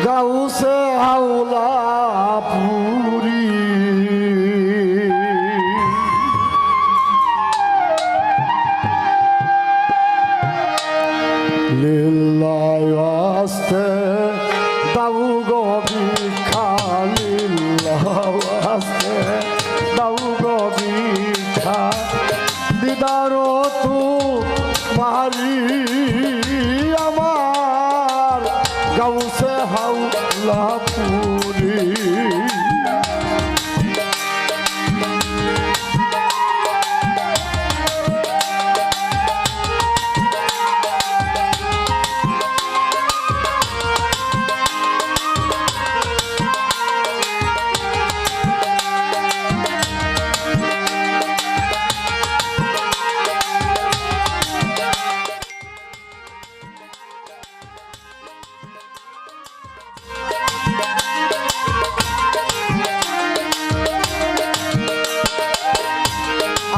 গাউসে হাওলা পুরি লিল্লাহ ওয়াস্তে দাউ গো ভিক্ষা লিল্লাহ ওয়াস্তে দাউ গো ভিক্ষা দিদারো তু মারি আমার গাউসে হাওলা পুরি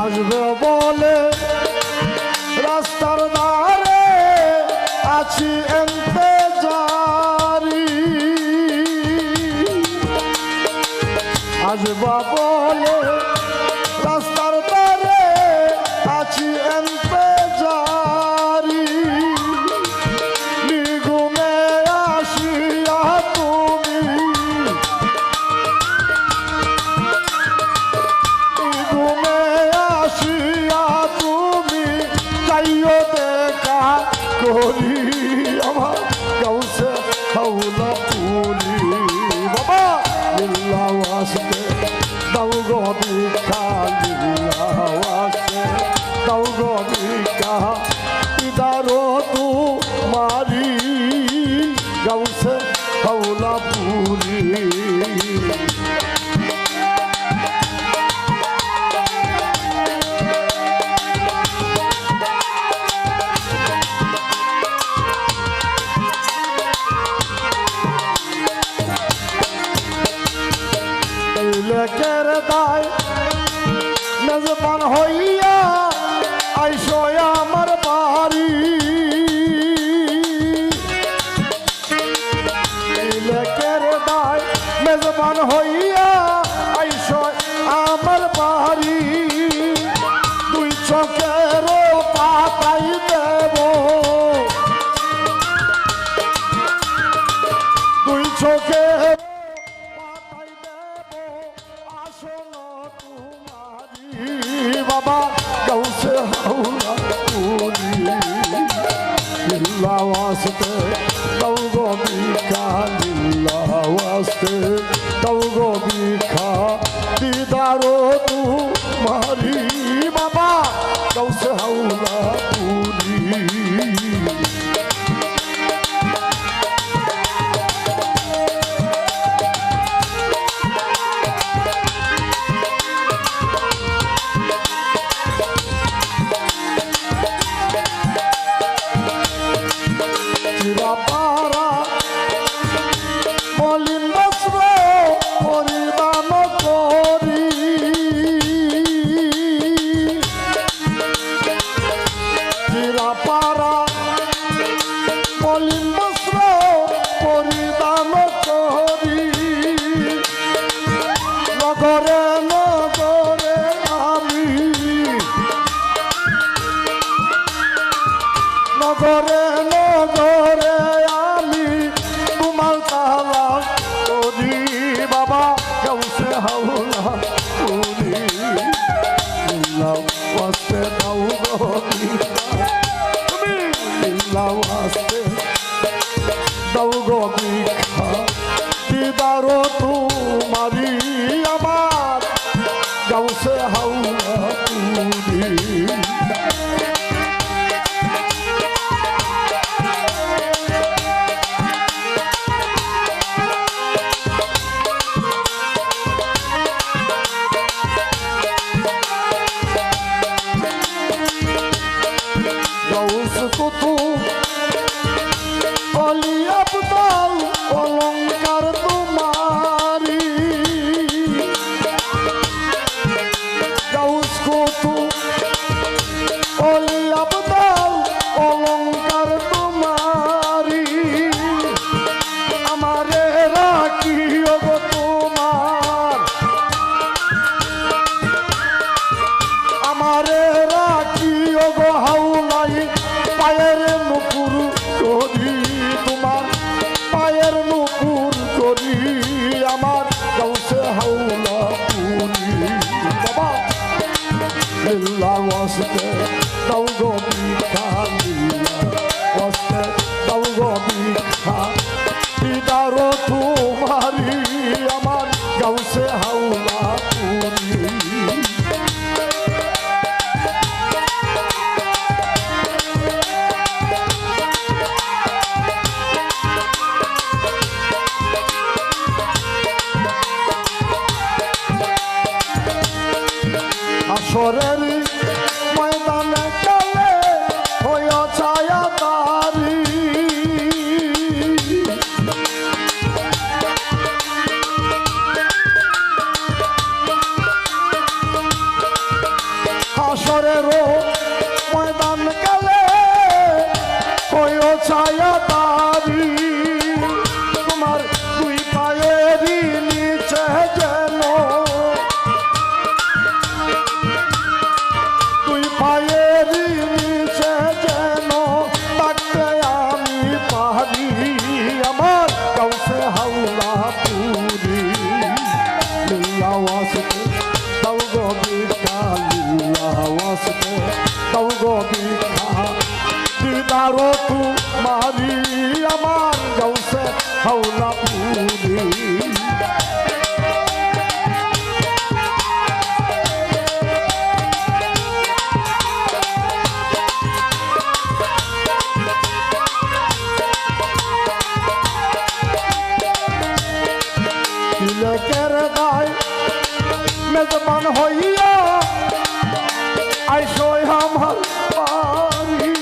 আসবে বলে রাস্তার ধারে আছি ইন্তজারি আসবা বলে রাস্তার ধারে আছি ইন্তজারি নিগুনে আসিয়া তুমি নিগুনে আসিয়া তুমি যাইও দেখা করি আমার গাউসে হাওলা পুরি বাবা লিল্লাহ ওয়াস্তে দাও গো ভিক্ষা লিল্লাহ ওয়াস্তে দাও গো ভিক্ষা ইদারো তু মারি গাউসে হাওলা পুরি লেকের দায় মেজবান হইয়া আইসো আমার বাড়ি লেকের দায় মেজবান হইয়া আইসো আমার বাড়ি দুই চোখের পাতাই দেব দুই চোখের বাবা গাউসে হাওলা পুরি লিল্লাহ ওয়াস্তে দাও গো ভিক্ষা লিল্লাহ ওয়াস্তে দাও গো ভিক্ষা দিদারো তু মারি বাবা গাউসে হাওলা পুরি চিরাপাড়া মলিন বস্ত্র পরিধান করি চিরাপাড়া মলিন বস্ত্র পরিধান করি নগরে নগরে আমি নগরে নগরে আমি তোমার তালাশ করি বাবা গাউসে হাওলা পুরি লিল্লাহ ওয়াস্তে দাও গো ভিক্ষা তুমি লিল্লাহ ওয়াস্তে দাও গো ভিক্ষা দিদারো তোমারি আমার গাউসে হাওলা পুরি কুতুব অলি আবদাল হাসরের ময়দানে কালে হয়ে ছায়া তারি হাসরের ময়দান কালে হয়ে ছায়া তারি তোমার দুই পায়েরই নিচে যেন দুই পায়েরই নিচে যেন থাকতে আমি পারি আমার কাউসে হাওলা পুরি লিল্লাহ ওয়াসিতে তাও গো ভিক্ষা লিল্লাহ ওয়াসিতে তাও গো ভিক্ষা দিদারো তোমারি আমার কাউসে হাওলা পুরি তিলকের দায় মেজবান হইয়া আইসো আমার বাড়ি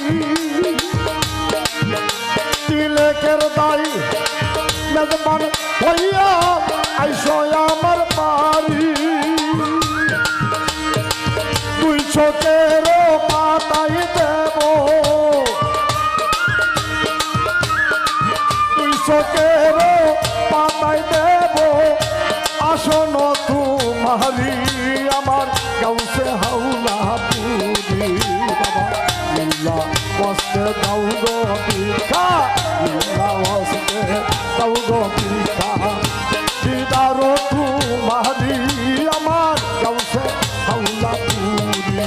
তিলকের দায় মেজবান হইয়া আইসো আমার বাড়ি দুই চোখের পাতাই দেব দুই চোখের পাতাই দেব আসন তোমারি আমার গাউসে হাওলা পুরি বাবা লিল্লাহ ওয়াসতে দাও গো ভিক্ষা লিল্লাহ ওয়াসতে দাও গো ভিক্ষা দিদারো তোমারি আমার গাউসে হাওলা পুরি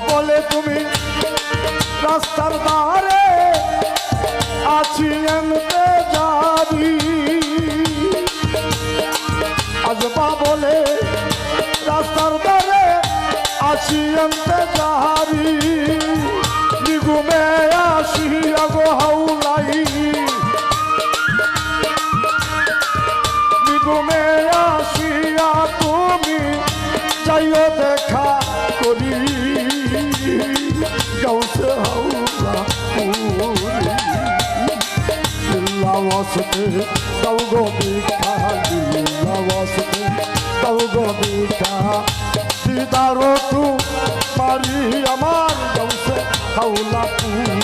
বলে তুমি রাস্তার ধারে আছি এনতে যাবি আজবা বলে রাস্তার ধারে আছি এনতে যাবি নিগুমে আসি আগো হাউলাই নিগুমে আসিয়া তুমি যাইও দেখা করি গাউসে হাওলা পুরি লিল্লাহ ওয়াসতে দাও গো ভিক্ষা লিল্লাহ ওয়াসতে দাও গো ভিক্ষা দিদারো তোমারি আমার গাউসে হাওলা পুরি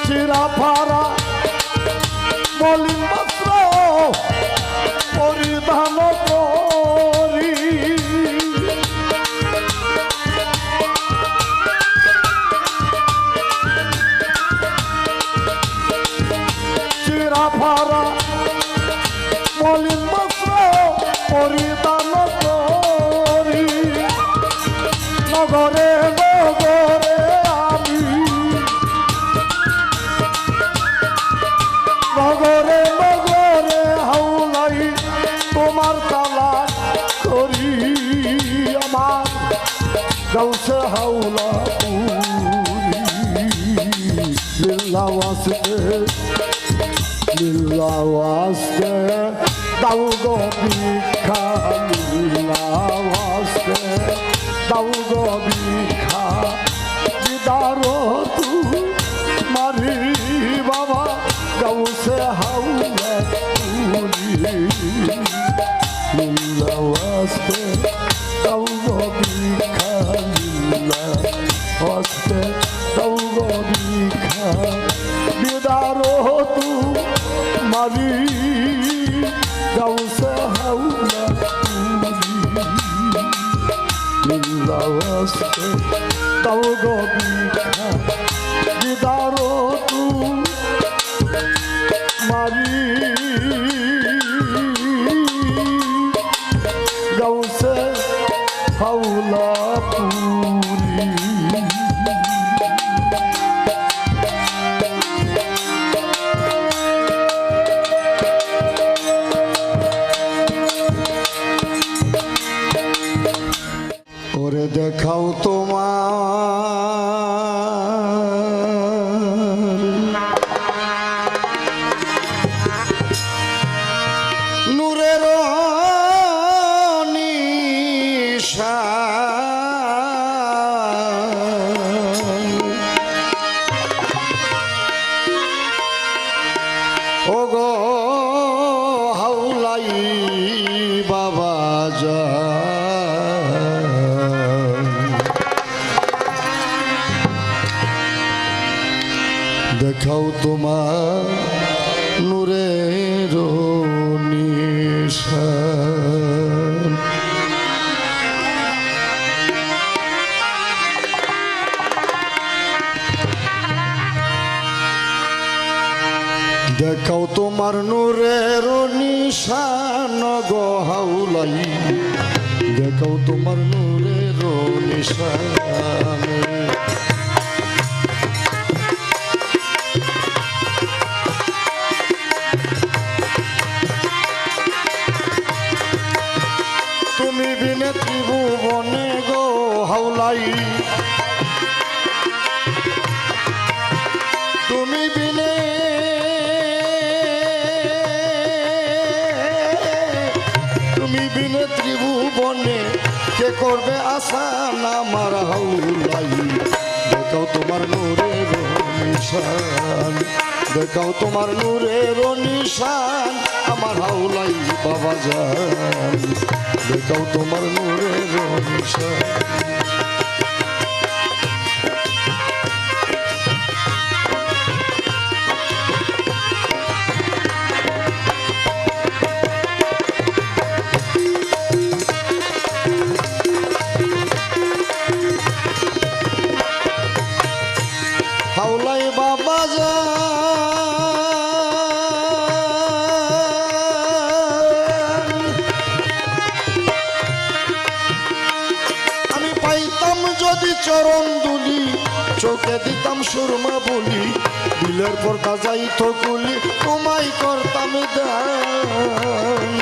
চিরাফারা মলিন বস্ত্র পরিধান করি চিরাফারা মলিন বস্ত্র পরিধান করি নগরে নগরে আমি নগরে নগরে হাওলাই তোমার তালা করি আমার গাউসে হাওলা পুরি লিল্লাহ ওয়াসতে লিল্লাহ ওয়াসতে দাও গো ভিক্ষা লিল্লাহ ওয়াসতে দাও গো ভিক্ষা দিদারো তোমারি বাবা গাউসে হাওলা পুরি লিল্লাহ ওয়াসতে দাও গো ভিক্ষা লিল্লাহ ওয়াসতে দাও গো ভিক্ষা দিদারো তোমারি গাউসে হাওলা পুরি লিল্লাহ ওয়াসতে তাও গো ভিক্ষা দিদারো তু মারি গাউসে হাওলা পুরি ওরে দেখাও তোমার নূরের নিশান ও গো হাওলাই বাবা যা দেখাও তোমার নূরের নিশান দেখাও তোমার নূরের নিশান গো হাওলাই দেখাও তোমার নূরের নিশান তুমি বিনে ত্রিভুবনে গো হাওলাই তুমি বিনে ত্রিভুবনে কে করবে আসান আমার হাওলাই দেখাও তোমার নূরের নিশান দেখাও তোমার নূরের নিশান আমার হাওলাই বাবা জান দেখাও তোমার নূরের নিশান হাওলাই বাবা জান আমি পাইতাম যদি চরণ দুলি চোখে দিতাম সুরমা বলি দিলের পর্দা যাইত গুলি তোমায় করতাম দান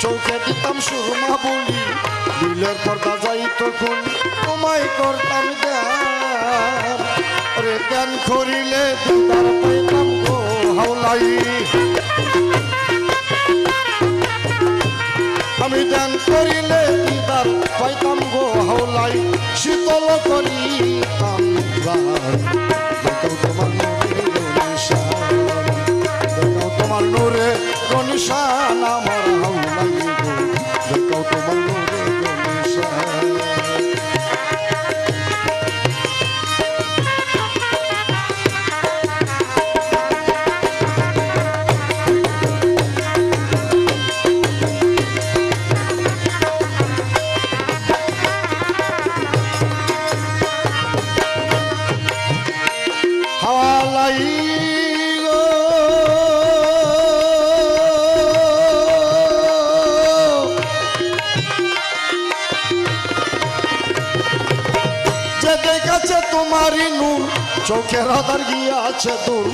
চৌকে দিতাম সুরমা বলি দিলের পর্দা যাইত খুলি তোমায় করতাম জ্ঞান রে জ্ঞান করিলে দিদার পাইতাম গো হাওলাই আমি জ্ঞান করিলে দিদার পাইতাম গো হাওলাই শীতল করিতাম দেখাও তোমার নূরের নিশান দেখাও তোমার নূরের নিশান আমার হাওলাই দেখাও তোমার নূরের নিশান হাওলাই তোমারই নূর চোখের আধার গিয়াছে দূর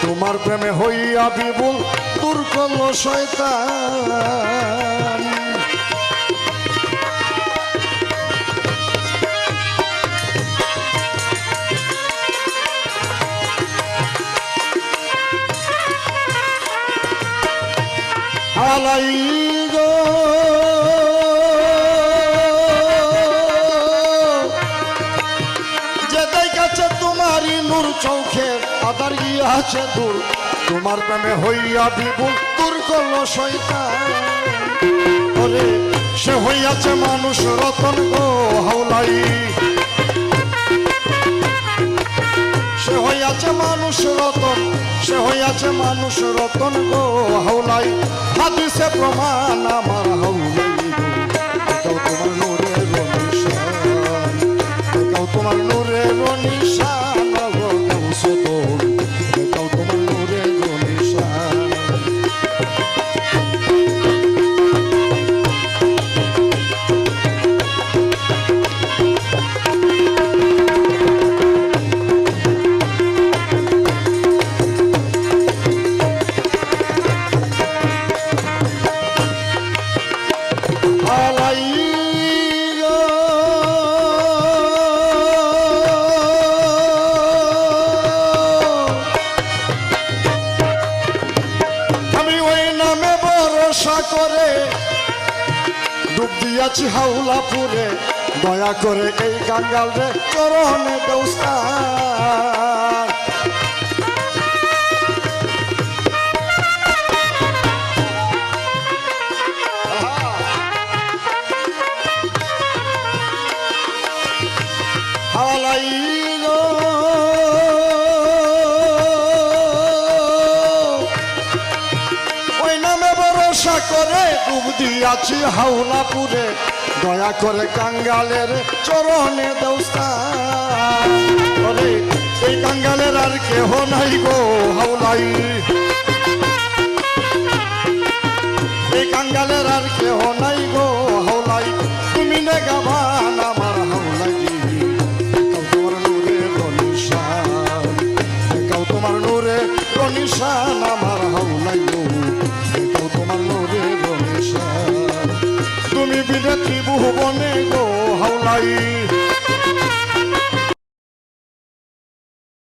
তোমার প্রেমে হইয়া বিপুল দূর করল শয়তান হাওলাই গো তোমারই নূর চোখের আদার গিয়াছে দূর তোমার প্রেমে হইয়া বিপুল দূর করলো শয়তান ওরে সে হইয়াছে মানুষ রতন গো হাওলাই সে হইয়াছে মানুষ রতন সে হইয়াছে মানুষ রতন গো হাওলাই হাদিসে প্রমাণ আমার হাওলাই গো তোমার নূরের নিশান তোমার নূরের নিশান গো সুদূর তোমার নূরের নিশান করে ডুব দিয়াছি হাওলাপুরে দয়া করে এই কাঙ্গাল রে চরণে দৌস্তা হাওলাই করে ডুব দিয়াছি হাওলাপুরে দয়া করে কাঙ্গালের চরণে দৌস্তান ওরে এই কাঙ্গালের আর কেহ নাই গো হাওলাই এই কাঙ্গালের আর কেহ নাই গো হাওলাই তুমি নে গাবান আমার হাওলাই তোমার নূরে রনিশান তোমার নূরে রনিশান আমার হাওলাই তোমার নূরে রনিশান তুমি বিনে ত্রিভুবনে গো হাওলাই